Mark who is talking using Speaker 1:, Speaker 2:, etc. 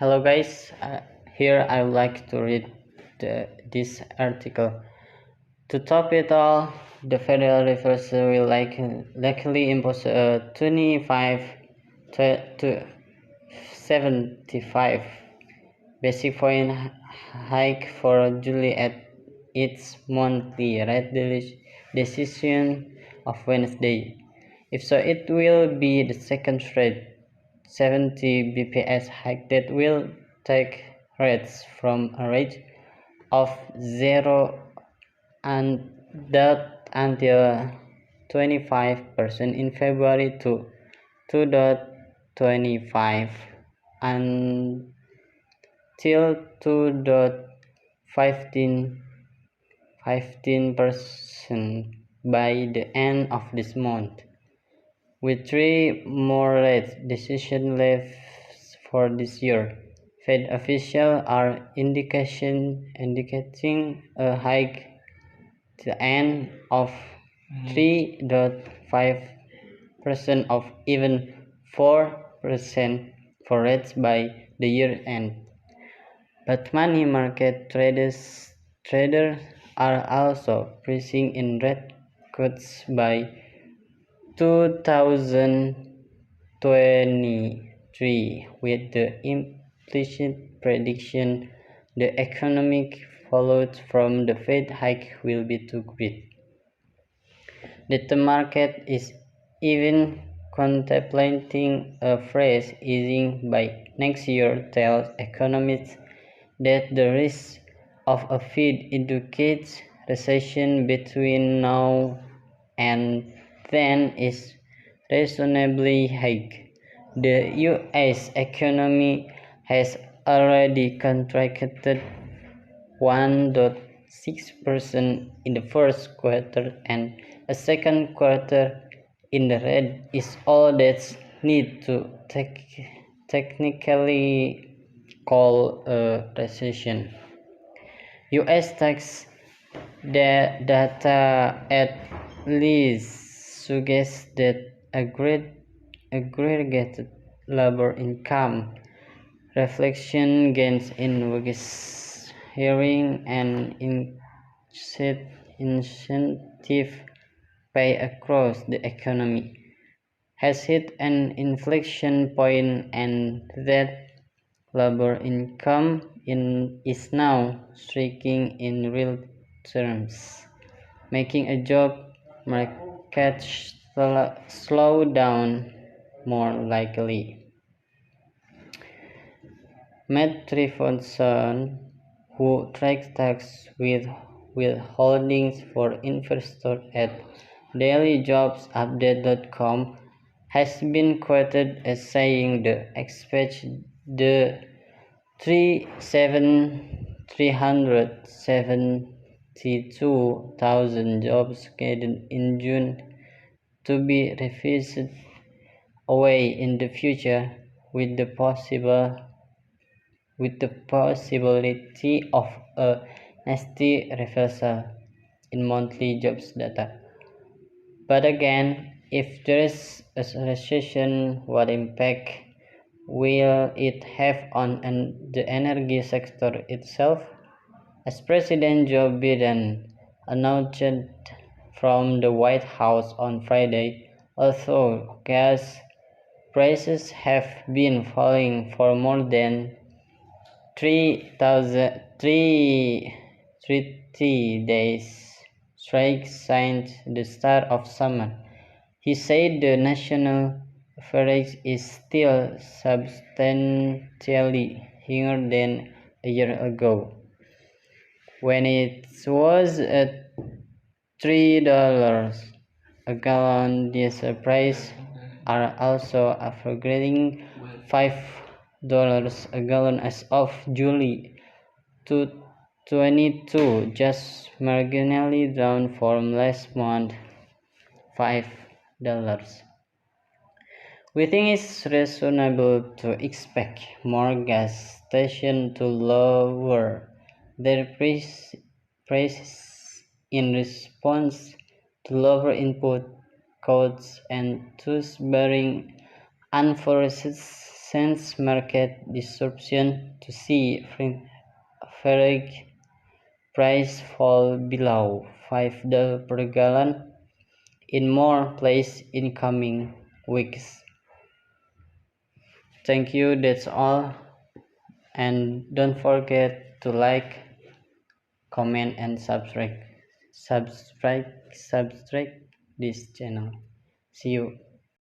Speaker 1: Hello guys, here I would like to read this article. To top it all, the Federal Reserve will likely impose a 25 to 75 basic point hike for July at its monthly rate decision of Wednesday. If so, it will be the second straight 70 bps hike that will take rates from a rate of 0 and that until 25% in February to 2.25 until 2.15% by the end of this month. With three more rate decisions left for this year, Fed officials are indicating a hike to the end of 3.5% of even 4% for rates by the year end. But money market traders are also pricing in rate cuts by 2023, with the implicit prediction the economic fallout from the Fed hike will be too great. The market is even contemplating a fresh easing by next year, tells economists that the risk of a Fed indicates recession between now and then is reasonably high. The U.S. economy has already contracted 1.6% in the first quarter, and a second quarter in the red is all that's needed to technically call a recession. U.S. tax data at least suggests that aggregated labor income reflection gains in wages, hiring, and incentive pay across the economy has hit an inflection point, and that labor income is now shrinking in real terms, making a job market slow down more likely. Matt Triffonson, who tracks tax withholdings for investors at dailyjobsupdate.com, has been quoted as saying the expect the 372,000 jobs created in June to be refused away in the future, with the possibility of a nasty reversal in monthly jobs data. But again, if there is a recession, what impact will it have on the energy sector itself? As President Joe Biden announced from the White House on Friday, although gas prices have been falling for more than 30 days straight since the start of summer, he said the national forex is still substantially higher than a year ago, when it was at $3 a gallon. Diesel prices are also averaging $5 a gallon as of July 2022, just marginally down from last month, $5. We think it's reasonable to expect more gas stations to lower their prices in response to lower input costs and thus bearing unforeseen sense market disruption to see forex price fall below $5 per gallon in more places in coming weeks. Thank you, that's all, and don't forget to like, comment, and subscribe this channel. See you.